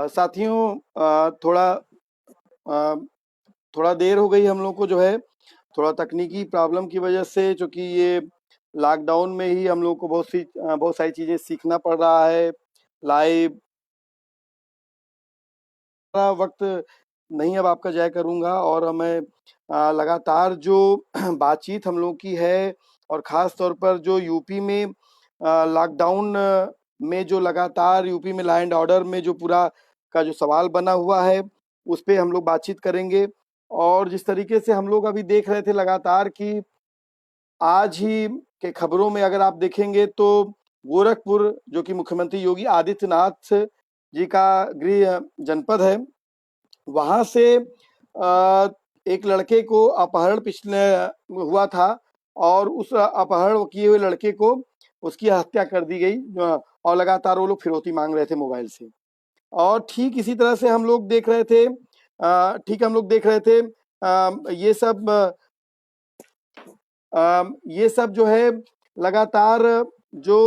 साथियों, अ, थोड़ा देर हो गई हम लोग को, जो है थोड़ा तकनीकी प्रॉब्लम की वजह से, चूँकि ये लॉकडाउन में ही हम लोग को बहुत सारी चीज़ें सीखना पड़ रहा है। लाइव वक्त नहीं अब आपका ज़ाया करूँगा, और मैं लगातार जो बातचीत हम लोग की है, और ख़ास तौर पर जो यूपी में लॉकडाउन में जो लगातार यूपी में लॉ एंड ऑर्डर में जो पूरा का जो सवाल बना हुआ है, उस पे हम लोग बातचीत करेंगे। और जिस तरीके से हम लोग अभी देख रहे थे लगातार कि आज ही के खबरों में अगर आप देखेंगे तो गोरखपुर, जो कि मुख्यमंत्री योगी आदित्यनाथ जी का गृह जनपद है, वहाँ से एक लड़के को अपहरण पिछले हुआ था, और उस अपहरण किए हुए लड़के को उसकी हत्या कर दी गई। और लगातार वो लोग फिरौती मांग रहे थे मोबाइल से। और ठीक इसी तरह से हम लोग देख रहे थे, ये सब ये सब जो है लगातार जो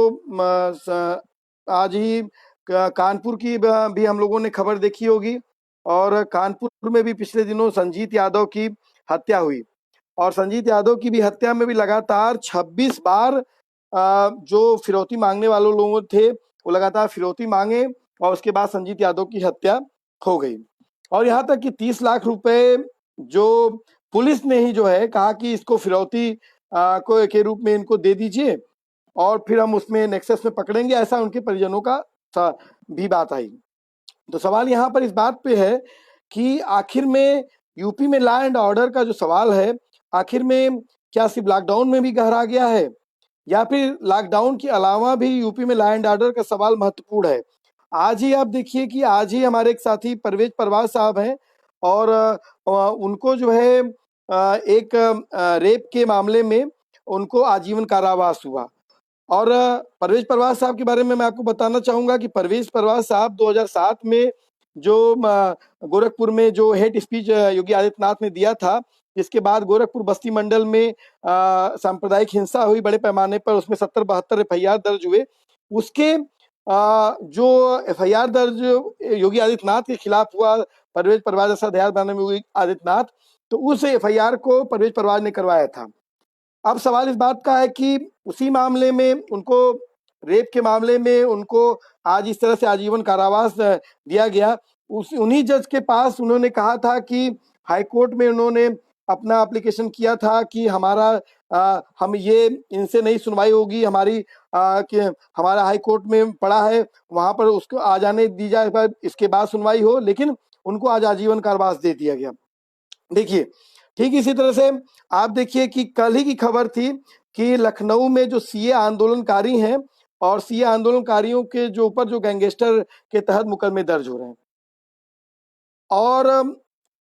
आज ही कानपुर की भी हम लोगों ने खबर देखी होगी, और कानपुर में भी पिछले दिनों संजीत यादव की हत्या हुई। और संजीत यादव की भी हत्या में भी लगातार 26 बार जो फिरौती मांगने वाले लोग थे, वो लगातार फिरौती मांगे, और उसके बाद संजीत यादव की हत्या हो गई। और यहाँ तक कि 30 लाख रुपए जो पुलिस ने ही जो है कहा कि इसको फिरौती को के रूप में इनको दे दीजिए, और फिर हम उसमें नेक्सस में पकड़ेंगे, ऐसा उनके परिजनों का भी बात आई। तो सवाल यहाँ पर इस बात पे है कि आखिर में यूपी में लॉ एंड ऑर्डर का जो सवाल है, आखिर में क्या सिर्फ लॉकडाउन में भी गहरा गया है, या फिर लॉकडाउन के अलावा भी यूपी में लॉ एंड ऑर्डर का सवाल महत्वपूर्ण है। आज ही आप देखिए कि आज ही हमारे एक साथी परवेज परवाज साहब हैं, और उनको जो है एक रेप के मामले में उनको आजीवन कारावास हुआ। और परवेज परवाज साहब के बारे में मैं आपको बताना चाहूंगा कि परवेज परवाज साहब 2007 में जो गोरखपुर में जो हेट स्पीच योगी आदित्यनाथ ने दिया था, इसके बाद गोरखपुर बस्ती मंडल में सांप्रदायिक हिंसा हुई बड़े पैमाने पर, उसमें 70-72 एफआईआर दर्ज हुए। उसके जो एफआईआर दर्ज योगी आदित्यनाथ के खिलाफ हुआ, परवेज परवाज ऐसा ध्यान बनाने में योगी आदित्यनाथ, तो उस एफआईआर को परवेज परवाज ने करवाया था। अब सवाल इस बात का है कि उसी मामले में उनको, रेप के मामले में उनको आज इस तरह से आजीवन कारावास दिया गया। उस उन्हीं जज के पास उन्होंने कहा था कि हाई कोर्ट में उन्होंने अपना एप्लीकेशन किया था कि हम ये इनसे नहीं सुनवाई होगी, कि हमारा हाई कोर्ट में पड़ा है, वहां पर उसको आ जाने दी जाए, इसके बाद सुनवाई हो, लेकिन उनको आज आजीवन कारावास दे दिया गया। देखिए, ठीक इसी तरह से आप देखिए कि कल ही की खबर थी कि लखनऊ में जो सीए आंदोलनकारी हैं, और सीए आंदोलनकारियों के जो ऊपर जो गैंगस्टर के तहत मुकदमे दर्ज हो रहे हैं। और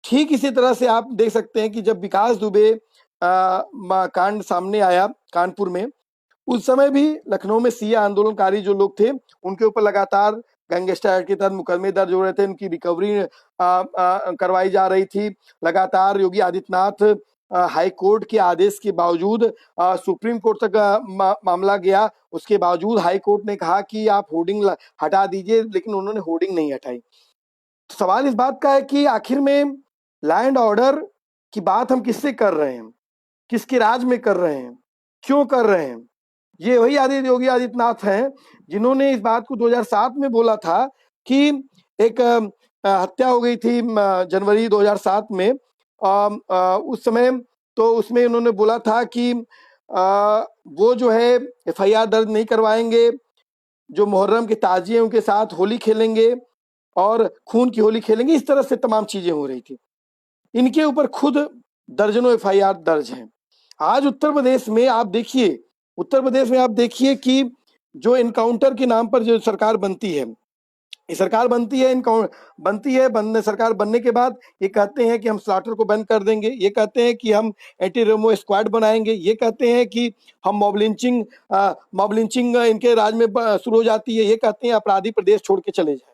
ठीक इसी तरह से आप देख सकते हैं कि जब विकास दुबे कांड सामने आया कानपुर में, उस समय भी लखनऊ में सीए आंदोलनकारी जो लोग थे, उनके ऊपर लगातार गैंगस्टर एक्ट के तहत मुकदमे दर्ज हो रहे थे, उनकी रिकवरी करवाई जा रही थी। लगातार योगी आदित्यनाथ हाई कोर्ट के आदेश के बावजूद सुप्रीम कोर्ट तक मामला गया, उसके बावजूद हाई कोर्ट ने कहा कि आप होर्डिंग हटा दीजिए, लेकिन उन्होंने होर्डिंग नहीं हटाई। तो सवाल इस बात का है कि आखिर में लॉ एंड ऑर्डर की बात हम किससे कर रहे हैं, किसके राज में कर रहे हैं, क्यों कर रहे हैं? ये वही योगी आदित्यनाथ हैं जिन्होंने इस बात को 2007 में बोला था कि एक हत्या हो गई थी जनवरी 2007 में। उस समय तो उसमें उन्होंने बोला था कि वो जो है एफआईआर दर्ज नहीं करवाएंगे, जो मुहर्रम के ताजिए उनके साथ होली खेलेंगे और खून की होली खेलेंगे, इस तरह से तमाम चीजें हो रही थी। इनके ऊपर खुद दर्जनों एफआईआर दर्ज हैं। आज उत्तर प्रदेश में आप देखिए कि जो इनकाउंटर के नाम पर जो सरकार बनती है, ये सरकार सरकार बनने के बाद ये कहते हैं कि हम स्लॉटर को बंद कर देंगे, ये कहते हैं कि हम एंटी रेमो स्क्वाड बनाएंगे, ये कहते हैं कि हम मॉब लिंचिंग इनके राज में शुरू हो जाती है, ये कहते हैं अपराधी प्रदेश छोड़ के चले जाए।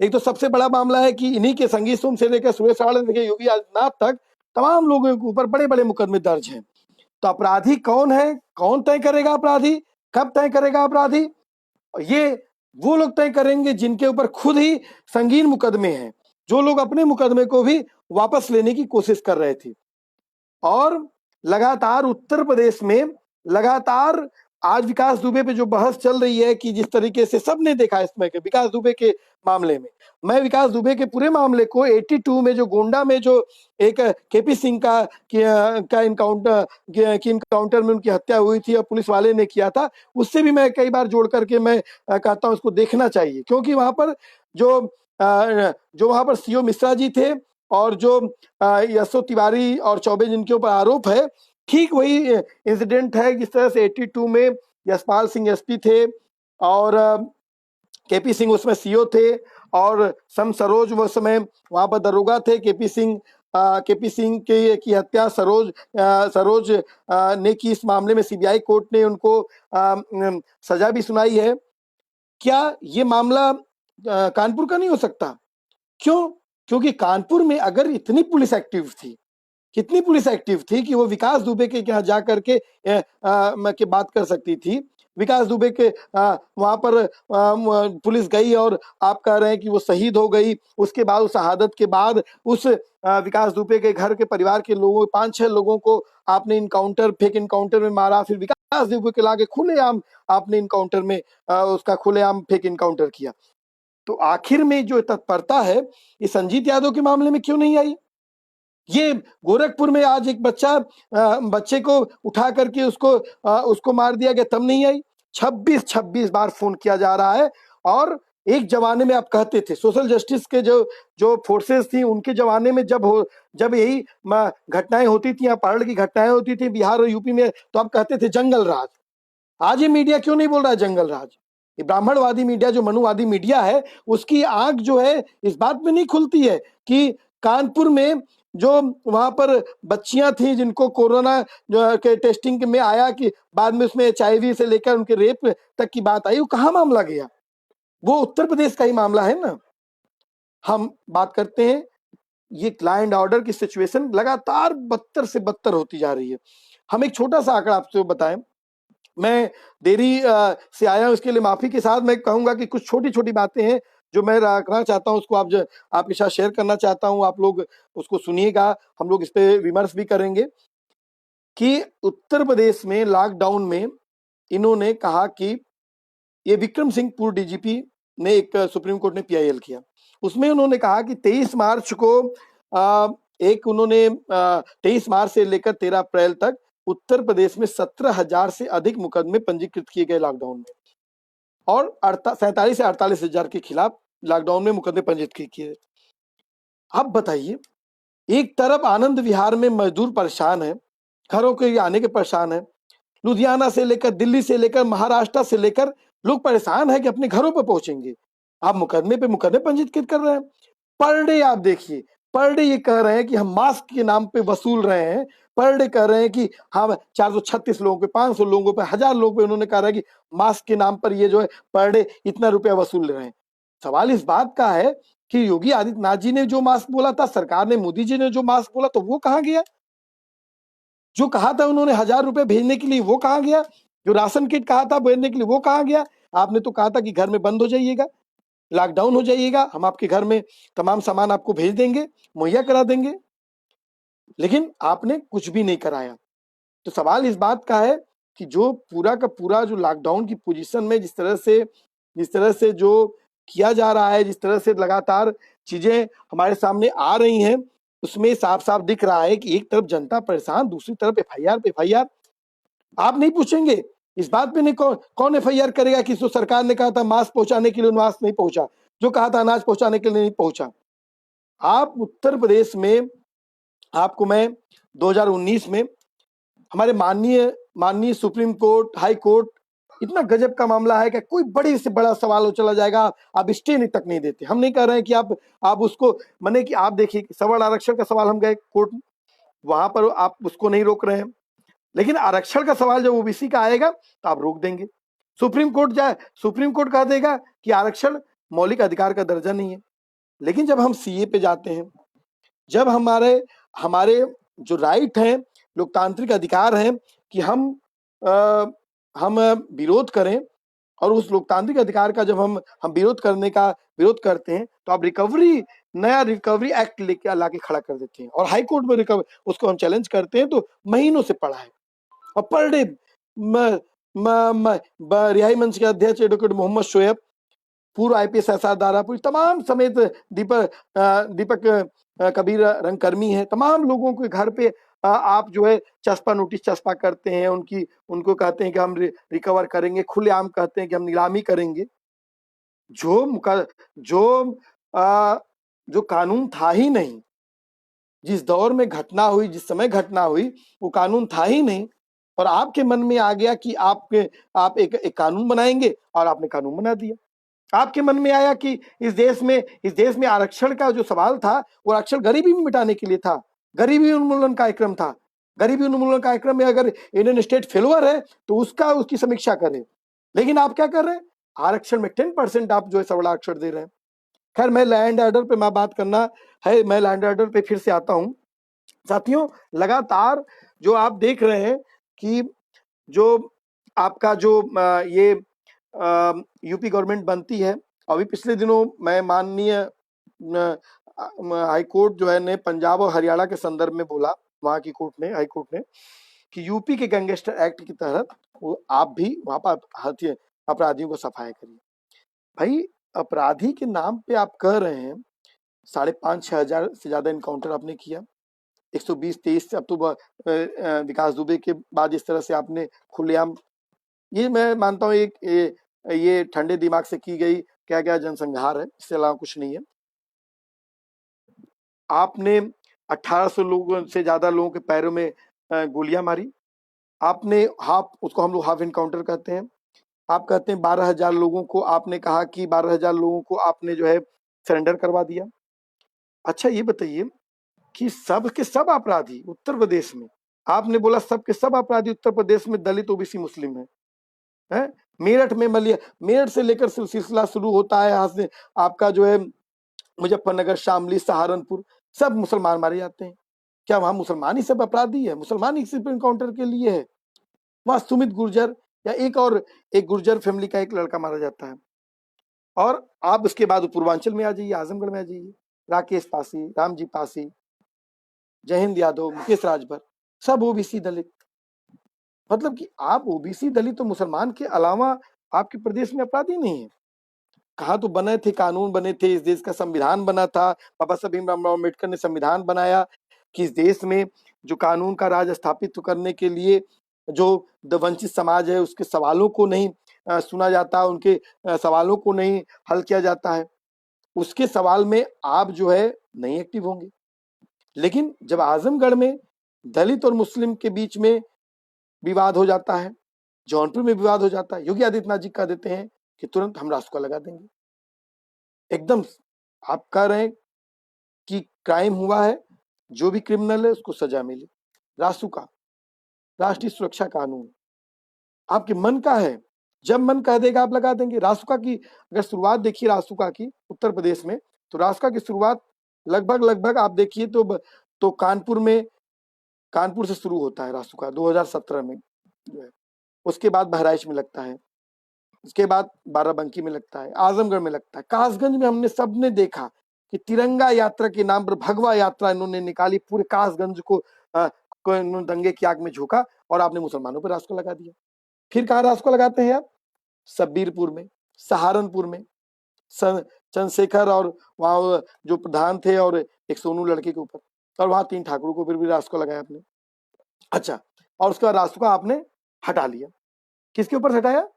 एक तो सबसे बड़ा मामला है कि इन्हीं के संगी सुम से लेकर सुरेश रावत लेकर योगी आदित्यनाथ तक तमाम लोगों के ऊपर बड़े बड़े मुकदमे दर्ज हैं। तो अपराधी कौन है, कौन तय करेगा अपराधी, कब तय करेगा अपराधी? ये वो लोग तय करेंगे जिनके ऊपर खुद ही संगीन मुकदमे हैं, जो लोग अपने मुकदमे को भी वापस लेने की कोशिश कर रहे थे। और लगातार उत्तर प्रदेश में लगातार आज विकास दुबे पे जो बहस चल रही है कि जिस तरीके से सबने देखा इसमें कि विकास दुबे के मामले में, मैं विकास दुबे के पूरे मामले को 82 में जो गोंडा में जो एक केपी सिंह का इनकाउंटर में उनकी हत्या हुई थी और पुलिस वाले ने किया था, उससे भी मैं कई बार जोड़ करके मैं कहता हूँ उसको देखना चाहिए, क्योंकि वहां पर जो जो वहां पर सीओ मिश्रा जी थे और जो यशो तिवारी और चौबे जिनके ऊपर आरोप है, ठीक वही इंसिडेंट है जिस तरह से 82 में यशपाल सिंह एसपी थे और केपी सिंह उसमें सीओ थे और सम सरोज वो समय वहां पर दरोगा थे। केपी सिंह की हत्या सरोज ने की। इस मामले में सीबीआई कोर्ट ने उनको सजा भी सुनाई है। क्या ये मामला कानपुर का नहीं हो सकता? क्यों? क्योंकि कानपुर में अगर इतनी पुलिस एक्टिव थी, कितनी पुलिस एक्टिव थी कि वो विकास दुबे के यहाँ जा करके के बात कर सकती थी। विकास दुबे के वहां पर पुलिस गई और आप कह रहे हैं कि वो शहीद हो गई। उसके बाद उस शहादत के बाद उस विकास दुबे के घर के परिवार के लोगों 5-6 लोगों को आपने फेक इनकाउंटर में मारा, फिर विकास दुबे के लाके खुलेआम आपने इनकाउंटर में उसका खुलेआम फेक इनकाउंटर किया। तो आखिर में जो तत्परता है ये संजीत यादव के मामले में क्यों नहीं आई? ये गोरखपुर में आज एक बच्चे को उठा करके उसको मार दिया गया, तब नहीं आई? 26 बार फोन किया जा रहा है। और एक जमाने में आप कहते थे सोशल जस्टिस के जो फोर्सेस थी उनके जमाने में जब यही घटनाएं होती थी, अपहरण की घटनाएं होती थी बिहार और यूपी में, तो आप कहते थे जंगल राज। आज ये मीडिया क्यों नहीं बोल रहा है जंगल राज? ये ब्राह्मणवादी मीडिया जो मनुवादी मीडिया है उसकी आंख जो है इस बात में नहीं खुलती है कि कानपुर में जो वहां पर बच्चियां थी जिनको कोरोना के टेस्टिंग में आया कि बाद में उसमें HIV से लेकर उनके रेप तक की बात आई, वो कहाँ मामला गया? वो उत्तर प्रदेश का ही मामला है ना। हम बात करते हैं ये लॉ एंड ऑर्डर की सिचुएशन लगातार बदतर से बदतर होती जा रही है। हम एक छोटा सा आंकड़ा आपसे बताएं, मैं देरी से आया हूं इसके लिए माफी के साथ मैं कहूंगा कि कुछ छोटी छोटी बातें हैं जो मैं रखना चाहता हूं, उसको आपके साथ शेयर करना चाहता हूं। आप लोग उसको सुनिएगा, हम लोग इस पे विमर्श भी करेंगे कि उत्तर प्रदेश में लॉकडाउन में इन्होंने कहा कि ये विक्रम सिंह पूर्व डीजीपी ने एक सुप्रीम कोर्ट ने PIL किया, उसमें उन्होंने कहा कि 23 मार्च को उन्होंने 23 मार्च से लेकर 13 अप्रैल तक उत्तर प्रदेश में 17,000 से अधिक मुकदमे पंजीकृत किए गए लॉकडाउन में, और 47 से 48 हजार के खिलाफ लॉकडाउन में मुकदमे पंजीकृत किए। अब बताइए, एक तरफ आनंद विहार में मजदूर परेशान है, घरों के आने के परेशान है, लुधियाना से लेकर दिल्ली से लेकर महाराष्ट्र से लेकर लोग परेशान है कि अपने घरों पर पहुंचेंगे। आप मुकदमे पे मुकदमे पंजीकृत कर रहे हैं। पर डे आप देखिए, पर डे ये कह रहे हैं कि हम मास्क के नाम पे वसूल रहे हैं। पर डे कह रहे हैं कि हम 436 लोगों पे, 500 लोगों पे, 1000 लोगों पे उन्होंने कहा है कि मास्क के नाम पर ये जो है पर डे इतना रुपया वसूल रहे हैं। सवाल इस बात का है कि योगी आदित्यनाथ जी ने जो मास्क बोला था, सरकार ने, मोदी जी ने जो मास्क बोला, तो वो कहाँ गया? जो कहा था उन्होंने 1000 रुपए भेजने के लिए, वो कहाँ गया? जो राशन किट कहा था भेजने के लिए, वो कहाँ गया? आपने तो कहा था कि घर में बंद हो जाइएगा, लॉकडाउन हो जाइएगा, हम आपके घर में तमाम सामान आपको भेज देंगे, मुहैया करा देंगे, लेकिन आपने कुछ भी नहीं कराया। तो सवाल इस बात का है कि जो पूरा का पूरा जो लॉकडाउन की पोजीशन में जिस तरह से जो किया जा रहा है, जिस तरह से लगातार चीजें हमारे सामने आ रही हैं, उसमें साफ साफ दिख रहा है कि एक तरफ जनता परेशान, दूसरी तरफ FIR पे FIR। आप नहीं पूछेंगे इस बात पे, नहीं कौन FIR करेगा कि जो सरकार ने कहा था मास्क पहुंचाने के लिए मास्क नहीं पहुंचा, जो कहा था अनाज पहुंचाने के लिए नहीं पहुंचा। आप उत्तर प्रदेश में, आपको मैं 2019 में हमारे माननीय सुप्रीम कोर्ट, हाई कोर्ट, इतना गजब का मामला है कि कोई बड़ी से बड़ा सवाल हो चला जाएगा, आप स्टे तक नहीं देते। हम नहीं कह रहे हैं कि आप उसको माने कि आप देखिए सवर्ण आरक्षण का सवाल हम गए कोर्ट, वहां पर आप उसको नहीं रोक रहे हैं, लेकिन आरक्षण का सवाल जब OBC का आएगा तो आप रोक देंगे। सुप्रीम कोर्ट कह देगा कि आरक्षण मौलिक अधिकार का दर्जा नहीं है। लेकिन जब हम CA पे जाते हैं, जब हमारे जो राइट हैं, लोकतांत्रिक अधिकार हैं कि हम विरोध करें और उस लोकतांत्रिक अधिकार का जब हम विरोध करते हैं, तो आप नया रिकवरी एक्ट लेके ला के खड़ा कर देते हैं, और हाई कोर्ट में उसको हम चैलेंज करते हैं, तो महीनों से पड़ा है। और पर डे रिहाई मंच के अध्यक्ष एडवोकेट मोहम्मद शोएब, पूर्व आईपीएस एसआर दारापुरी, तमाम समेत दीपक कबीर रंगकर्मी है, तमाम लोगों के घर पे आप जो है नोटिस चस्पा करते हैं, उनको कहते हैं कि हम रिकवर करेंगे, खुलेआम कहते हैं कि हम नीलामी करेंगे। जो कानून था ही नहीं, जिस दौर में घटना हुई, जिस समय घटना हुई, वो कानून था ही नहीं, और आपके मन में आ गया कि आप एक कानून बनाएंगे, और आपने कानून बना दिया। आपके मन में आया कि इस देश में आरक्षण का जो सवाल था, वो आरक्षण गरीबी में मिटाने के लिए था, गरीबी उन्मूलन कार्यक्रम था। गरीबी उन्मूलन कार्यक्रम में अगर इंडियन स्टेट फेलुअर है, तो उसकी समीक्षा करें। लेकिन आप क्या कर रहे हैं? आरक्षण में 10% आप जो है सबड़ा आरक्षण दे रहे हैं। खैर, मैं लैंड ऑर्डर पे बात करना है, मैं लैंड ऑर्डर पे फिर से आता हूं। साथियों, लगातार जो आप देख रहे हैं कि जो आपका जो ये यूपी गवर्नमेंट बनती है, अभी पिछले दिनों मैं माननीय हाई कोर्ट जो है ने पंजाब और हरियाणा के संदर्भ में बोला, वहां की हाई कोर्ट ने, कि यूपी के गैंगस्टर एक्ट के तहत वो आप भी वहां पर अपराधियों को सफाया करिए। भाई, अपराधी के नाम पे आप कह रहे हैं 5,500-6 हजार से ज्यादा इनकाउंटर आपने किया, 120-23 से अब तो विकास दुबे के बाद इस तरह से आपने खुलेआम, ये मैं मानता हूँ ये ठंडे दिमाग से की गई क्या जनसंहार है, इससे अलावा कुछ नहीं है। आपने 1800 लोगों से ज्यादा लोगों के पैरों में गोलियां मारी। आपने उसको हम लोग हाफ इनकाउंटर कहते हैं। आप कहते हैं 12,000 लोगों को, आपने कहा कि 12,000 लोगों को आपने जो है सरेंडर करवा दिया। अच्छा, ये बताइए कि सब के सब अपराधी उत्तर प्रदेश में, आपने बोला सब के सब अपराधी उत्तर प्रदेश में दलित, ओबीसी, मुस्लिम है? मेरठ में मेरठ से लेकर सिलसिला शुरू होता है, यहाँ से आपका जो है मुजफ्फरनगर, शामली, सहारनपुर, सब मुसलमान मारे जाते हैं। क्या वहां मुसलमान ही सब अपराधी है? मुसलमान ही सिर्फ इनकाउंटर के लिए है? वहां सुमित गुर्जर या एक गुर्जर फैमिली का एक लड़का मारा जाता है। और आप उसके बाद पूर्वांचल में आ जाइए, आजमगढ़ में आ जाइए, राकेश पासी, रामजी पासी, जयहिंद यादव, मुकेश राजभर, सब ओबीसी दलित। मतलब कि आप ओबीसी दलित तो मुसलमान के अलावा आपके प्रदेश में अपराधी नहीं है। कहा तो बने थे, कानून बने थे, इस देश का संविधान बना था, बाबा साहब भीमराव अम्बेडकर ने संविधान बनाया कि इस देश में जो कानून का राज स्थापित करने के लिए जो वंचित समाज है, उसके सवालों को नहीं सुना जाता, उनके सवालों को नहीं हल किया जाता है, उसके सवाल में आप जो है नहीं एक्टिव होंगे। लेकिन जब आजमगढ़ में दलित और मुस्लिम के बीच में विवाद हो जाता है, जौनपुर में विवाद हो जाता है, योगी आदित्यनाथ जी कह देते हैं कि तुरंत हम रासुका लगा देंगे। एकदम आप कह रहे हैं कि क्राइम हुआ है, जो भी क्रिमिनल है उसको सजा मिले। रासुका, राष्ट्रीय सुरक्षा कानून, आपके मन का है, जब मन कह देगा आप लगा देंगे। रासुका की अगर शुरुआत देखिए, रासुका की उत्तर प्रदेश में, तो रासुका की शुरुआत लगभग आप देखिए तो कानपुर से शुरू होता है रासुका 2017 में जो है। उसके बाद बहराइच में लगता है, उसके बाद बाराबंकी में लगता है, आजमगढ़ में लगता है, कासगंज में हमने सबने देखा कि तिरंगा यात्रा के नाम पर भगवा यात्रा इन्होंने निकाली, पूरे कासगंज को इन्होंने दंगे की आग में झोंका, और आपने मुसलमानों पर रासुका लगा दिया। फिर कहाँ रासुका लगाते हैं आप? सब्बीरपुर में, सहारनपुर में, चंद्रशेखर और वहां जो प्रधान थे और एक सोनू लड़के के ऊपर, और वहां 3 ठाकुरों को फिर भी रासुका लगाया आपने। अच्छा, और उसके बाद रासुका आपने हटा लिया। किसके ऊपर हटाया?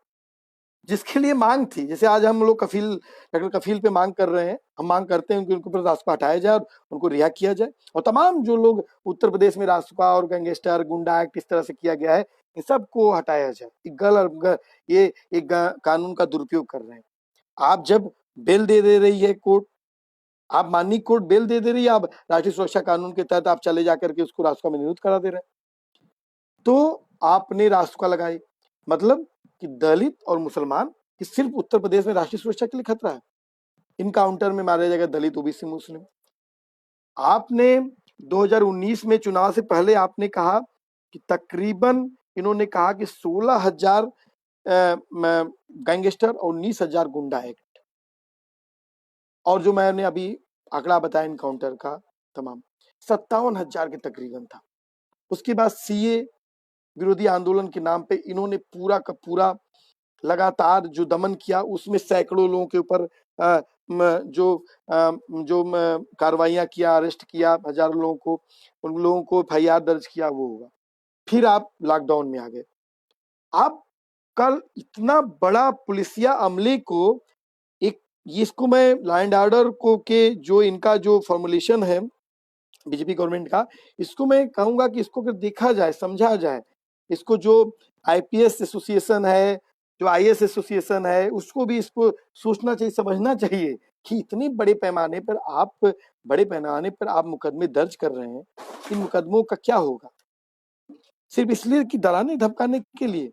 जिसके लिए मांग थी। जैसे आज हम लोग डॉक्टर कफील पे मांग कर रहे हैं, हम मांग करते हैं कि उनके ऊपर रासुका हटाया जाए और उनको रिहा किया जाए, और तमाम जो लोग उत्तर प्रदेश में रासुका और गैंगस्टर, गुंडा एक्ट इस तरह से किया गया है, इन सबको हटाया जाए। ये एक कानून का दुरुपयोग कर रहे हैं। आप जब बेल दे रही है कोर्ट, आप माननीय कोर्ट बेल दे रही है, आप राष्ट्रीय सुरक्षा कानून के तहत आप चले जाकर के उसको रासुका में नियुक्त करा दे रहे हैं, तो आपने रासुका लगाई। मतलब कि दलित और मुसलमान कि सिर्फ उत्तर प्रदेश में राष्ट्रीय सुरक्षा के लिए खतरा है, इनकाउंटर में मारे जाएगा दलित, ओबीसी, मुस्लिम। आपने 2019 में चुनाव से पहले आपने कहा कि तकरीबन इन्होंने कहा कि 16,000 गैंगस्टर और 19,000 गुंडा एक्ट, और जो मैंने अभी आंकड़ा बताया इनकाउंटर का तमाम 57,000 के तकरीबन था। उसके बाद सीए विरोधी आंदोलन के नाम पे इन्होंने पूरा का पूरा लगातार जो दमन किया, उसमें सैकड़ों लोगों के ऊपर जो कार्रवाइयां किया, अरेस्ट किया हजारों लोगों को, उन लोगों को एफआईआर दर्ज किया, वो होगा। फिर आप लॉकडाउन में आ गए। आप कल इतना बड़ा पुलिसिया अमले को एक, इसको मैं लॉ एंड ऑर्डर को के जो इनका जो फॉर्मुलेशन है बीजेपी गवर्नमेंट का, इसको मैं कहूंगा कि इसको अगर देखा जाए, समझा जाए, इसको जो आईपीएस एसोसिएशन है, जो आईएएस एसोसिएशन है, उसको भी इसको सोचना चाहिए, समझना चाहिए कि इतने बड़े पैमाने पर आप मुकदमे दर्ज कर रहे हैं, इन मुकदमों का क्या होगा? सिर्फ इसलिए कि डराने धमकाने के लिए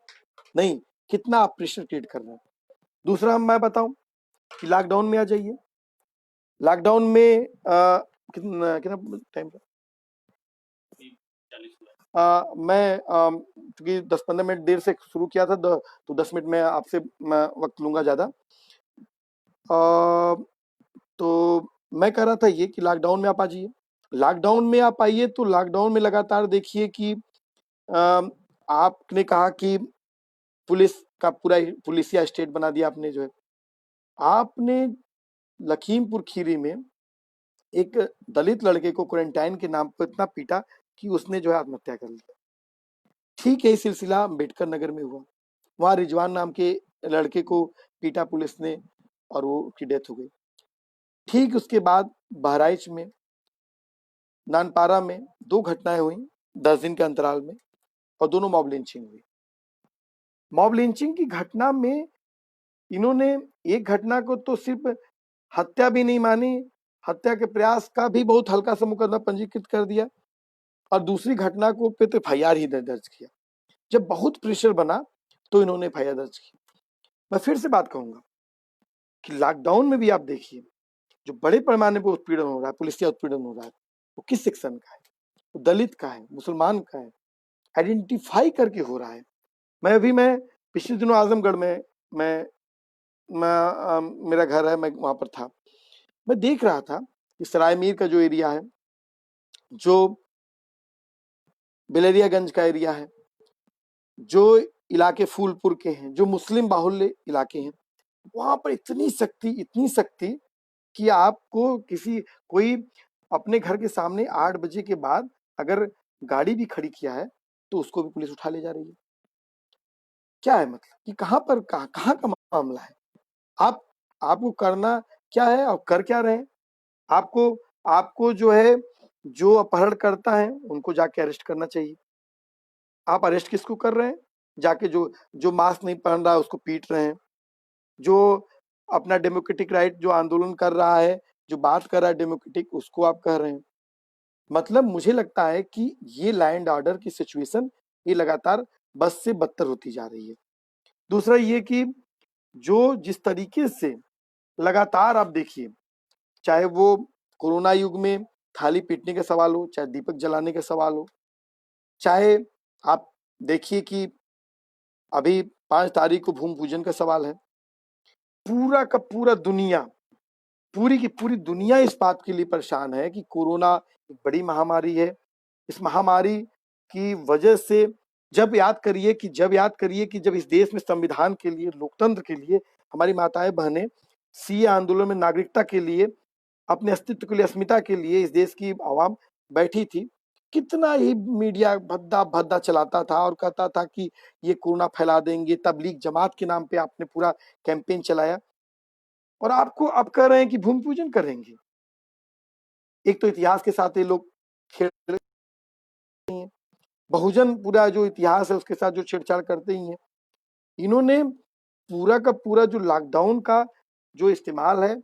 नहीं, कितना आप प्रेशर क्रिएट कर रहे हैं। दूसरा मैं बताऊं कि लॉकडाउन में आ जाइए। लॉकडाउन में कितना टाइम था? मैं क्योंकि 10-15 मिनट देर से शुरू किया था, तो 10 मिनट में आपसे वक्त लूंगा ज्यादा। तो मैं कह रहा था ये कि लॉकडाउन में आप आ जाइए। लॉकडाउन में आप आइए तो लॉकडाउन में लगातार देखिए कि आपने कहा कि पुलिस का पूरा पुलिसिया स्टेट बना दिया आपने, जो है आपने लखीमपुर खीरी में एक दलित लड़के को क्वारंटाइन के नाम पर इतना पीटा कि उसने जो है आत्महत्या कर लिया। ठीक है, ये सिलसिला अम्बेडकर नगर में हुआ, वहां रिजवान नाम के लड़के को पीटा पुलिस ने और वो की डेथ हो गई। ठीक उसके बाद बहराइच में, नानपारा में 2 घटनाएं हुई 10 दिन के अंतराल में, और दोनों मॉब लिंचिंग हुई। मॉब लिंचिंग की घटना में इन्होंने एक घटना को तो सिर्फ हत्या भी नहीं मानी, हत्या के प्रयास का भी बहुत हल्का सा मुकदमा पंजीकृत कर दिया, और दूसरी घटना को पे तो एफआईआर ही दर्ज किया। जब बहुत प्रेशर बना तो इन्होंने एफआईआर दर्ज की। मैं फिर से बात कहूंगा कि लॉकडाउन में भी आप देखिए जो बड़े पैमाने पर उत्पीड़न हो रहा है, पुलिसिया उत्पीड़न हो रहा है, वो किस सेक्शन का है? वो दलित का है, मुसलमान का है, आइडेंटिफाई करके हो रहा है। मैं पिछले दिनों आजमगढ़ में, मेरा घर है, मैं वहां पर था। मैं देख रहा था कि सराय मीर का जो एरिया है, जो बिलरियागंज का एरिया है, जो इलाके फूलपुर के हैं, जो मुस्लिम बाहुल्य इलाके हैं, वहां पर इतनी शक्ति कि आपको कोई अपने घर के सामने 8 बजे के बाद अगर गाड़ी भी खड़ी किया है तो उसको भी पुलिस उठा ले जा रही है। क्या है मतलब कि कहाँ का मामला है? आपको करना क्या है और कर क्या रहे हैं? आपको जो है, जो अपहरण करता है उनको जाके अरेस्ट करना चाहिए। आप अरेस्ट किसको कर रहे हैं? जाके जो मास्क नहीं पहन रहा है उसको पीट रहे हैं। जो अपना डेमोक्रेटिक राइट जो आंदोलन कर रहा है, जो बात कर रहा है डेमोक्रेटिक, उसको आप कह रहे हैं। मतलब मुझे लगता है कि ये लॉ एंड ऑर्डर की सिचुएशन ये लगातार बद से बदतर होती जा रही है। दूसरा ये कि जो जिस तरीके से लगातार आप देखिए, चाहे वो कोरोना युग में थाली पीटने का सवाल हो, चाहे दीपक जलाने का सवाल हो, चाहे आप देखिए कि अभी 5 तारीख को भूमि पूजन का सवाल है। पूरा का पूरा दुनिया, पूरी की पूरी दुनिया इस बात के लिए परेशान है कि कोरोना एक बड़ी महामारी है। इस महामारी की वजह से जब याद करिए कि जब इस देश में संविधान के लिए, लोकतंत्र के लिए हमारी माताएं बहनें सीए आंदोलन में नागरिकता के लिए, अपने अस्तित्व के लिए, अस्मिता के लिए इस देश की आवाम बैठी थी, कितना ही मीडिया भद्दा भद्दा चलाता था और कहता था कि ये कोरोना फैला देंगे। तबलीग जमात के नाम पे आपने पूरा कैंपेन चलाया और आपको अब कह रहे हैं कि भूमि पूजन करेंगे। एक तो इतिहास के साथ ये लोग खेल रहे हैं, बहुजन पूरा जो इतिहास है उसके साथ जो छेड़छाड़ करते ही हैं। इन्होंने पूरा का पूरा जो लॉकडाउन का जो इस्तेमाल है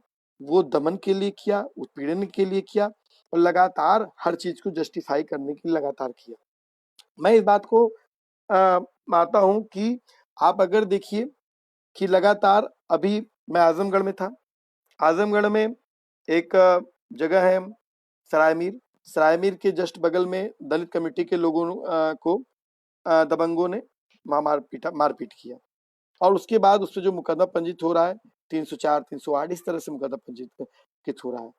वो दमन के लिए किया, उत्पीड़न के लिए किया, और लगातार हर चीज को जस्टिफाई करने के लिए लगातार किया। मैं इस बात को मानता हूं कि आप अगर देखिए कि लगातार, अभी मैं आजमगढ़ में था, आजमगढ़ में एक जगह है सरायमीर के जस्ट बगल में दलित कमेटी के लोगों को दबंगों ने मारपीट किया। और उसके बाद उस पे जो मुकदमा पंजीत हो रहा है 304 308 इस तरह से मुकदमा पंजीत हो रहा है।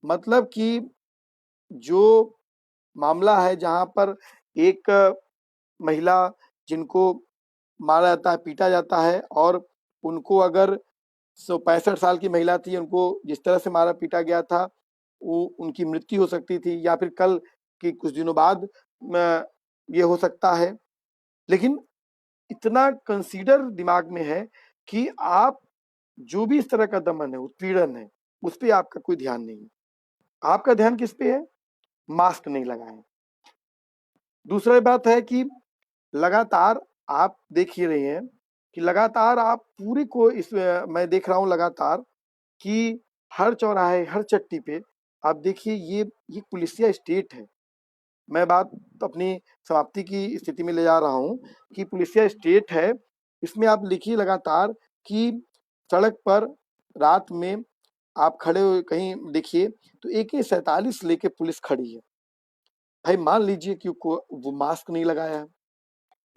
मतलब कि जो मामला है जहां पर एक महिला जिनको मारा जाता है, पीटा जाता है, और उनको अगर 65 साल की महिला थी, उनको जिस तरह से मारा पीटा गया था, वो उनकी मृत्यु हो सकती थी या फिर कल की कुछ दिनों बाद ये हो सकता है। लेकिन इतना कंसीडर दिमाग में है कि आप जो भी इस तरह का दमन है, उत्पीड़न है, उस पे आपका कोई ध्यान नहीं है। आपका ध्यान किस पे है? मास्क नहीं लगाए। दूसरा बात है कि लगातार आप देख ही रहे हैं कि लगातार आप पूरी को इस मैं देख रहा हूं लगातार कि हर चौराहे, हर चट्टी पे आप देखिए ये पुलिसिया स्टेट है। मैं बात तो अपनी समाप्ति की स्थिति में ले जा रहा हूं कि पुलिसिया स्टेट है। इसमें आप लिखिए लगातार कि सड़क पर रात में आप खड़े हुए कहीं देखिए तो AK-47 लेके पुलिस खड़ी है। भाई मान लीजिए कि वो मास्क नहीं लगाया है,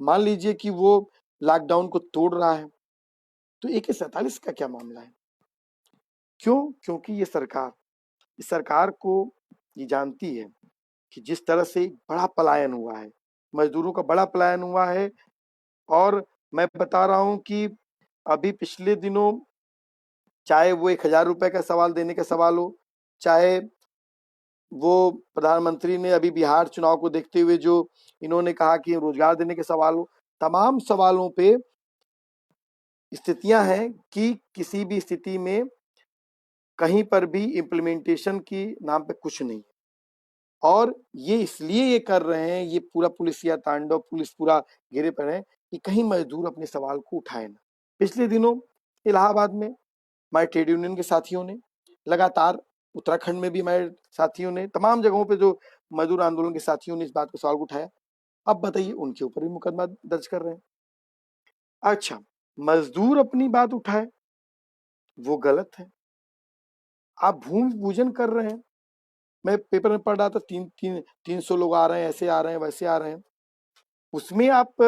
मान लीजिए कि वो लॉकडाउन को तोड़ रहा है, तो AK-47 का क्या मामला है? क्यों? क्योंकि ये सरकार, इस सरकार को ये जानती है कि जिस तरह से बड़ा पलायन हुआ है, मजदूरों का बड़ा पलायन हुआ है। और मैं बता रहा हूं कि अभी पिछले दिनों चाहे वो 1000 रुपए का सवाल देने का सवाल हो, चाहे वो प्रधानमंत्री ने अभी बिहार चुनाव को देखते हुए जो इन्होंने कहा कि रोजगार देने के सवाल हो, तमाम सवालों पे स्थितियां हैं कि किसी भी स्थिति में कहीं पर भी इम्प्लीमेंटेशन की नाम पे कुछ नहीं। और ये इसलिए ये कर रहे हैं, ये पूरा पुलिसिया तांडव, पुलिस पूरा घेरे पर है कि कहीं मजदूर अपने सवाल को उठाए ना। पिछले दिनों इलाहाबाद में हमारे ट्रेड यूनियन के साथियों ने लगातार, उत्तराखंड में भी हमारे साथियों ने, तमाम जगहों पे जो मजदूर आंदोलन के साथियों ने इस बात को सवाल उठाया। अब बताइए उनके ऊपर भी मुकदमा दर्ज कर रहे हैं। अच्छा, मजदूर अपनी बात उठाए वो गलत है। आप भूमि पूजन कर रहे हैं, मैं पेपर में पढ़ रहा था 300 लोग आ रहे हैं, ऐसे आ रहे हैं, वैसे आ रहे हैं, उसमें आप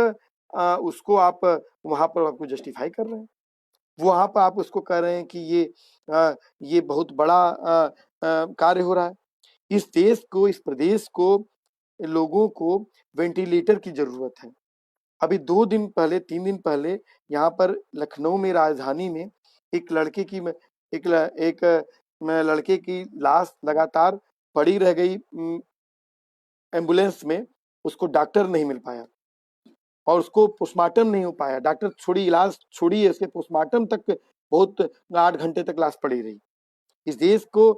उसको आप वहां पर आपको जस्टिफाई कर रहे हैं, वहां पर आप उसको कह रहे हैं कि ये बहुत बड़ा कार्य हो रहा है। इस देश को, इस प्रदेश को, लोगों को वेंटिलेटर की जरूरत है। अभी 2 दिन पहले, 3 दिन पहले यहाँ पर लखनऊ में, राजधानी में एक लड़के की एक लड़के की लाश लगातार पड़ी रह गई एम्बुलेंस में, उसको डॉक्टर नहीं मिल पाया और उसको पोस्टमार्टम नहीं हो पाया। डॉक्टर छोड़ी, इलाज छोड़िए, उसके पोस्टमार्टम तक बहुत 8 घंटे तक लाश पड़ी रही। इस देश को,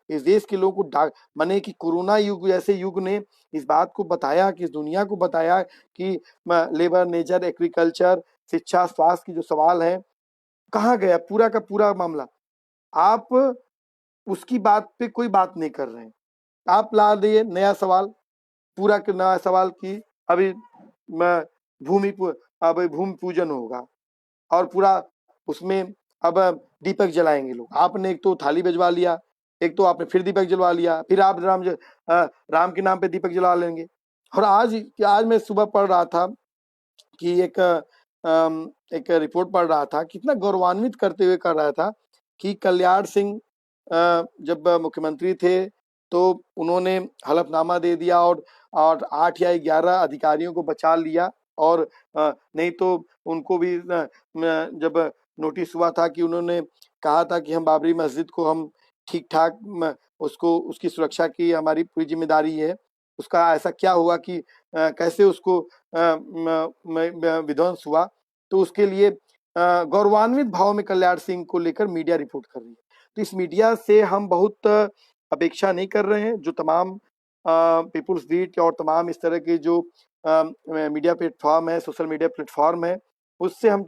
इस देश के लोगों को माने कि कोरोना युग जैसे युग ने इस बात को बताया, कि इस दुनिया को बताया कि लेबर, नेचर, एग्रीकल्चर, शिक्षा, स्वास्थ्य की जो सवाल है, कहाँ गया पूरा का पूरा मामला? आप उसकी बात पे कोई बात नहीं कर रहे हैं। आप ला दिए नया सवाल, पूरा के नया सवाल की अभी अब भूमि पूजन होगा और पूरा उसमें अब दीपक जलाएंगे लोग। आपने एक तो थाली भिजवा लिया, एक तो आपने फिर दीपक जलवा लिया, फिर आप राम के नाम पे दीपक जला लेंगे। और आज मैं सुबह पढ़ रहा था कि एक रिपोर्ट पढ़ रहा था, कितना गौरवान्वित करते हुए कर रहा था कि कल्याण सिंह जब मुख्यमंत्री थे तो उन्होंने हलफनामा दे दिया और 8 या 11 अधिकारियों को बचा लिया। और नहीं तो उनको भी जब नोटिस हुआ था कि उन्होंने कहा था कि हम बाबरी मस्जिद को हम ठीक ठाक उसको, उसकी सुरक्षा की हमारी पूरी जिम्मेदारी है। उसका ऐसा क्या हुआ कि कैसे उसको विध्वंस हुआ? तो उसके लिए गौरवान्वित भाव में कल्याण सिंह को लेकर मीडिया रिपोर्ट कर रही है। तो इस मीडिया से हम बहुत अपेक्षा नहीं कर रहे हैं। जो तमाम पीपुल्स बीट और तमाम इस तरह के जो मीडिया प्लेटफॉर्म है, सोशल मीडिया प्लेटफॉर्म है, उससे हम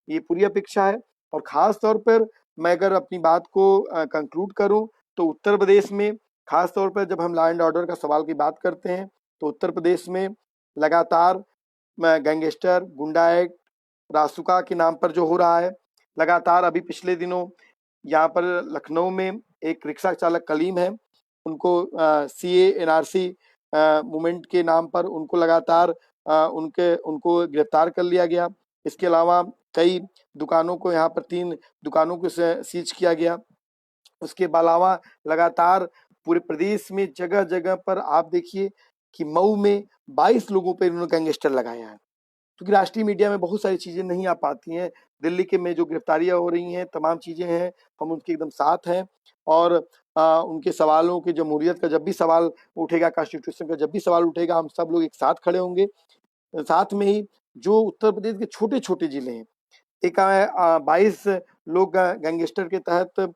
ये पूरी अपेक्षा है। और खास तौर पर मैं अगर अपनी बात को कंक्लूड करूं तो उत्तर प्रदेश में खास तौर पर जब हम लॉ एंड ऑर्डर का सवाल की बात करते हैं तो उत्तर प्रदेश में लगातार गैंगस्टर, गुंडा एक्ट, रासुका के नाम पर जो हो रहा है लगातार। अभी पिछले दिनों यहाँ पर लखनऊ में एक रिक्शा चालक कलीम है, उनको CA NRC मूवमेंट के नाम पर उनको लगातार उनको गिरफ्तार कर लिया गया। इसके अलावा कई दुकानों को यहाँ पर 3 दुकानों को सीज किया गया। उसके अलावा लगातार पूरे प्रदेश में जगह-जगह पर आप देखिए कि मऊ में 22 लोगों पे इन्होंने गैंगस्टर लगाया है। क्योंकि राष्ट्रीय मीडिया में बहुत सारी चीज़ें नहीं आ पाती हैं। दिल्ली के में जो गिरफ्तारियाँ हो रही हैं, तमाम चीज़ें हैं, हम उनके एकदम साथ हैं और उनके सवालों की जमहूरियत का जब भी सवाल उठेगा, कॉन्स्टिट्यूशन का जब भी सवाल उठेगा, हम सब लोग एक साथ खड़े होंगे। साथ में ही जो उत्तर प्रदेश के छोटे-छोटे जिले हैं, एक 22 लोग गैंगस्टर के तहत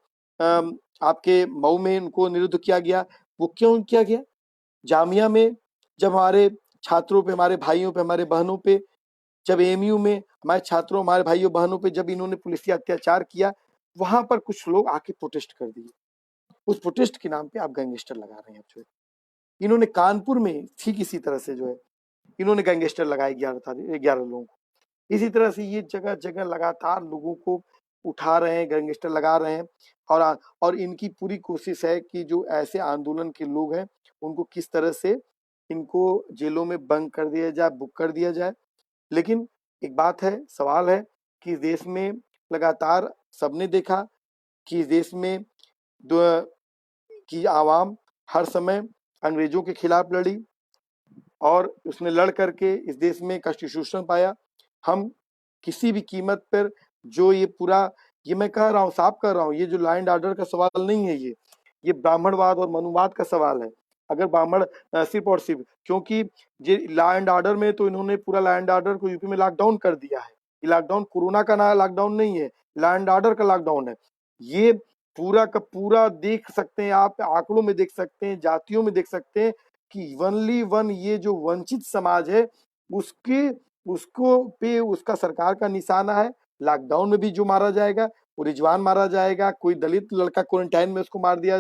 आपके मऊ में उनको निरुद्ध किया गया। वो क्यों किया गया? जामिया में जब हमारे छात्रों पे, हमारे भाइयों पे, हमारे बहनों पे, जब एएमयू में हमारे छात्रों, हमारे भाइयों बहनों पे जब इन्होंने पुलिसिया अत्याचार किया, वहां पर कुछ लोग आके प्रोटेस्ट कर दिए। उस प्रोटेस्ट के नाम पे आप गैंगस्टर लगा रहे हैं जो है। इन्होंने कानपुर में ठीक इसी तरह से जो है इन्होंने गैंगस्टर लगाए 11 लोगों को। इसी तरह से ये जगह जगह लगातार लोगों को उठा रहे हैं, गैंगस्टर लगा रहे हैं और इनकी पूरी कोशिश है कि जो ऐसे आंदोलन के लोग हैं उनको किस तरह से इनको जेलों में बंद कर दिया जाए, बुक कर दिया जाए। लेकिन एक बात है, सवाल है कि इस देश में लगातार सबने देखा कि इस देश में की आवाम हर समय अंग्रेजों के खिलाफ लड़ी और उसने लड़ करके इस देश में कॉन्स्टिट्यूशन पाया। हम किसी भी कीमत पर जो ये पूरा ये मैं कह रहा हूँ, साफ कह रहा हूँ, ये जो लॉ एंड ऑर्डर का सवाल नहीं है, ये ब्राह्मणवाद और मनुवाद का सवाल है। अगर ब्राह्मण सिर्फ और सिर्फ क्योंकि ये लॉ एंड ऑर्डर में तो इन्होंने पूरा लॉ एंड ऑर्डर को यूपी में लॉकडाउन कर दिया है। ये लॉकडाउन कोरोना का ना लॉकडाउन नहीं है, लॉ एंड ऑर्डर का लॉकडाउन है। ये पूरा का पूरा देख सकते हैं आप, आंकड़ों में देख सकते हैं, जातियों में देख सकते हैं कि वनली वन ये जो वंचित समाज है उसके उसको पे उसका सरकार का निशाना है। लॉकडाउन में भी जो मारा जाएगा वो रिजवान मारा जाएगा, कोई दलित लड़का क्वारंटाइन में उसको मार दिया,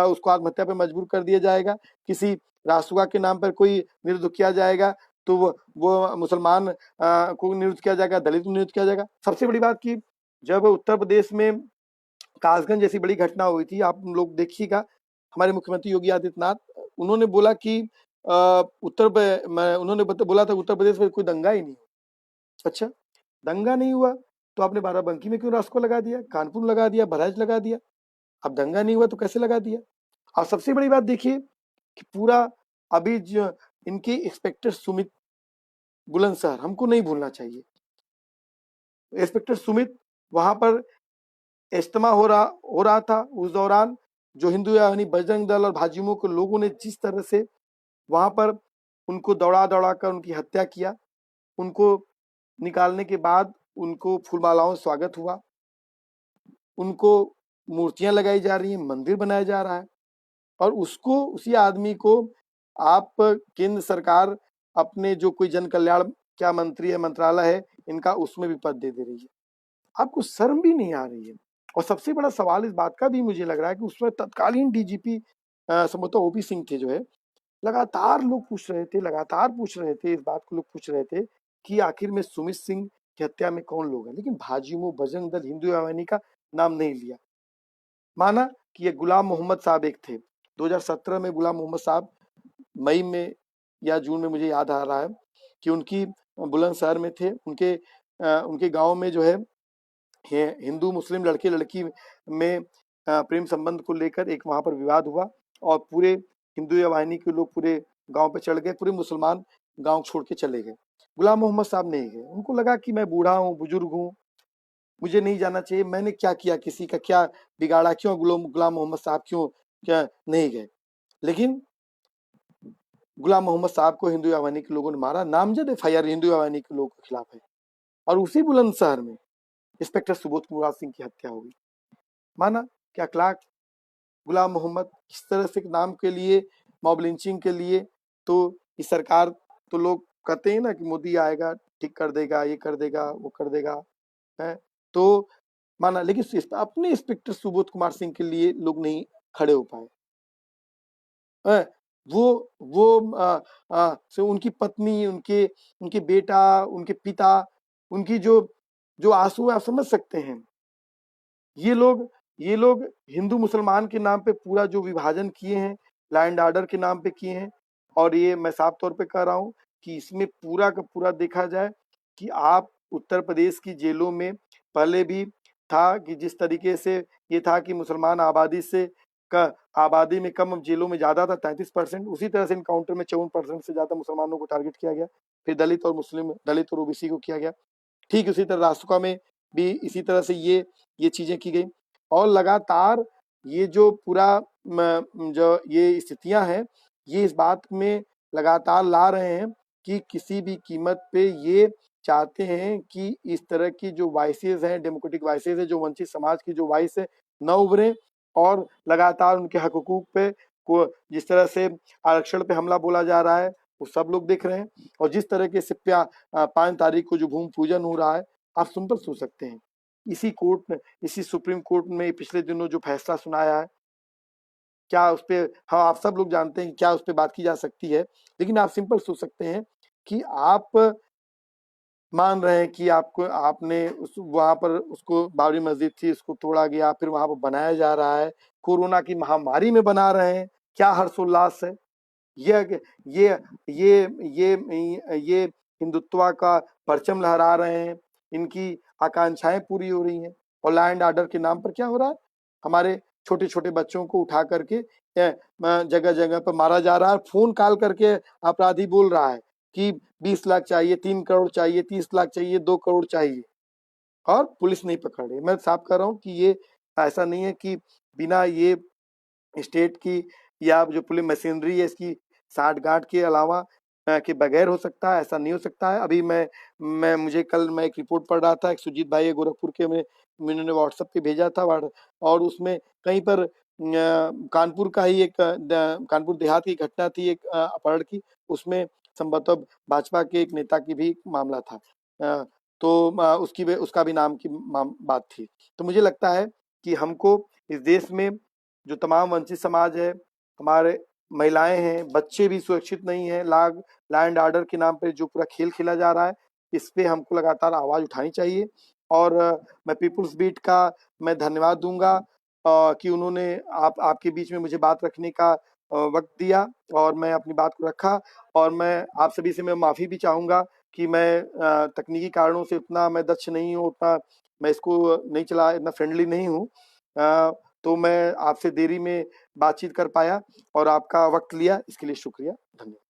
उसको आत्महत्या पे मजबूर कर दिया जाएगा, किसी रासुका के नाम पर कोई निरुद्ध किया जाएगा तो वो मुसलमान को निरुद्ध किया जाएगा, दलित को निरुद्ध किया जाएगा। सबसे बड़ी बात की जब उत्तर प्रदेश में कासगंज जैसी बड़ी घटना हुई थी, आप लोग देखिएगा, हमारे मुख्यमंत्री योगी आदित्यनाथ उन्होंने बोला कि उन्होंने बोला था उत्तर प्रदेश में कोई दंगा ही नहीं। अच्छा, दंगा नहीं हुआ तो आपने बाराबंकी में क्यों रास्को लगा दिया, कानपुर लगा दिया, बहराइच लगा दिया? अब दंगा नहीं हुआ तो कैसे लगा दिया? और सबसे बड़ी बात देखिए कि पूरा अभी जो इनके इंस्पेक्टर सुमित बुलंदशहर, हमको नहीं भूलना चाहिए, इंस्पेक्टर सुमित वहां पर इज्तिमा हो रहा था। उस दौरान जो हिंदू यानी बजरंग दल और भाजयुमो के लोगों ने जिस तरह से वहां पर उनको दौड़ा दौड़ा कर उनकी हत्या किया, उनको निकालने के बाद उनको फूलमालाओं से स्वागत हुआ, उनको मूर्तियां लगाई जा रही हैं, मंदिर बनाया जा रहा है और उसको उसी आदमी को आप केंद्र सरकार अपने जो कोई जन कल्याण क्या मंत्री है, मंत्रालय है इनका, उसमें भी पद दे रही है। आपको शर्म भी नहीं आ रही है। और सबसे बड़ा सवाल इस बात का भी मुझे लग रहा है कि उसमें तत्कालीन डीजीपी संभवतः ओपी सिंह थे जो है, लगातार लोग पूछ रहे थे, लगातार पूछ रहे थे, इस बात को लोग पूछ रहे थे कि आखिर में सुमित सिंह की हत्या में कौन लोग हैं, लेकिन भाजयुमो, बजरंग दल, हिंदू यानी का नाम नहीं लिया। माना कि ये गुलाम मोहम्मद साहब एक थे। 2017 में गुलाम मोहम्मद साहब मई में या जून में, मुझे याद आ रहा है कि उनकी बुलंदशहर में थे, उनके गांव में जो है हिंदू मुस्लिम लड़के लड़की में प्रेम संबंध को लेकर एक वहां पर विवाद हुआ और पूरे हिंदू या वाहिनी के लोग पूरे गांव पे चढ़ गए, पूरे मुसलमान गांव छोड़ के चले गए। गुलाम मोहम्मद साहब नहीं गए, उनको लगा कि मैं बूढ़ा हूँ, बुजुर्ग हूँ, मुझे नहीं जाना चाहिए, मैंने क्या किया, किसी का क्या बिगाड़ा, क्यों गुलाम मोहम्मद साहब क्यों क्या नहीं गए। लेकिन गुलाम मोहम्मद साहब को हिंदू यावानी के लोगों ने मारा, नामजद एफआईआर हिंदू यावानी के लोगों के खिलाफ है और उसी बुलंदशहर में इंस्पेक्टर सुबोध कुमार सिंह की हत्या हुई। माना कि अखलाक गुलाम मोहम्मद इस तरह से नाम के लिए, मॉब लिंचिंग के लिए, तो इस सरकार, तो लोग कहते हैं ना कि मोदी आएगा ठीक कर देगा, ये कर देगा, वो कर देगा, है तो माना, लेकिन अपने इंस्पेक्टर सुबोध कुमार सिंह के लिए लोग नहीं खड़े हो पाए। वो उनकी पत्नी, उनके बेटा, उनके पिता, उनकी जो आंसू आप समझ सकते हैं। ये लोग हिंदू मुसलमान के नाम पे पूरा जो विभाजन किए हैं, लॉ एंड ऑर्डर के नाम पे किए हैं। और ये मैं साफ तौर पे कह रहा हूं कि इसमें पूरा का पूरा देखा जाए कि आप उत्तर प्रदेश की जेलों में पहले भी था कि जिस तरीके से ये था कि मुसलमान आबादी में कम, जेलों में ज़्यादा था 33%, उसी तरह से इनकाउंटर में 54% से ज़्यादा मुसलमानों को टारगेट किया गया। फिर दलित और ओबीसी को किया गया। ठीक उसी तरह रासुका में भी इसी तरह से ये चीज़ें की गई और लगातार ये जो पूरा जो ये स्थितियां हैं, ये इस बात में लगातार ला रहे हैं कि किसी भी कीमत पे ये चाहते हैं कि इस तरह की जो वॉइसेस हैं, डेमोक्रेटिक वॉइसेस है, जो वंचित समाज की जो वॉइस है, न उभरे और लगातार उनके हक हुकूक पे को जिस तरह से आरक्षण पे हमला बोला जा रहा है, वो सब लोग देख रहे हैं। और जिस तरीके से 5 तारीख को जो भूमि पूजन हो रहा है, आप सिंपल सोच सकते हैं इसी सुप्रीम कोर्ट में पिछले दिनों जो फैसला सुनाया है, क्या उस पे, हाँ आप सब लोग जानते हैं कि क्या उस पे बात की जा सकती है, लेकिन आप सिंपल सोच सकते हैं कि आप मान रहे हैं कि आपने उस वहां पर उसको, बाबरी मस्जिद थी उसको तोड़ा गया, फिर वहां पर बनाया जा रहा है, कोरोना की महामारी में बना रहे हैं, क्या हर्षोल्लास है। ये ये ये हिंदुत्व का परचम लहरा रहे हैं, इनकी आकांक्षाएं पूरी हो रही हैं। और लैंड ऑर्डर के नाम पर क्या हो रहा है, हमारे छोटे छोटे बच्चों को उठा करके जगह जगह पर मारा जा रहा है। फोन कॉल करके अपराधी बोल रहा है कि 20 लाख चाहिए, 3 करोड़ चाहिए, 30 लाख चाहिए, 2 करोड़ चाहिए, और पुलिस नहीं पकड़ रही। मैं साफ कर रहा हूँ कि ये ऐसा नहीं है कि बिना ये स्टेट की या जो पुलिस मशीनरी है इसकी साठ गांठ के अलावा के बगैर हो सकता है, ऐसा नहीं हो सकता है। अभी मुझे कल मैं एक रिपोर्ट पढ़ रहा था, एक सुजीत भाई है गोरखपुर के, उन्होंने व्हाट्सएप पे भेजा था, और उसमें कहीं पर कानपुर का ही एक कानपुर देहात की घटना थी, एक अपहरण की, उसमें संभवतः भाजपा के एक नेता की भी मामला था। तो उसका भी नाम की बात थी। तो मुझे लगता है कि हमको इस देश में जो तमाम वंचित समाज है, हमारे महिलाएं हैं, बच्चे भी सुरक्षित नहीं है, लैंड ऑर्डर के नाम पे जो पूरा खेल खेला जा रहा है, इस पे हमको लगातार आवाज उठानी चाहिए। और मैं पीपुल्स बीट का मैं धन्यवाद दूंगा कि उन्होंने आपके बीच में मुझे बात रखने का वक्त दिया, और मैं अपनी बात को रखा। और मैं आप सभी से मैं माफी भी चाहूंगा कि मैं तकनीकी कारणों से उतना मैं दक्ष नहीं हूँ, उतना मैं इसको नहीं चला, इतना फ्रेंडली नहीं हूँ। तो मैं आपसे देरी में बातचीत कर पाया और आपका वक्त लिया, इसके लिए शुक्रिया, धन्यवाद।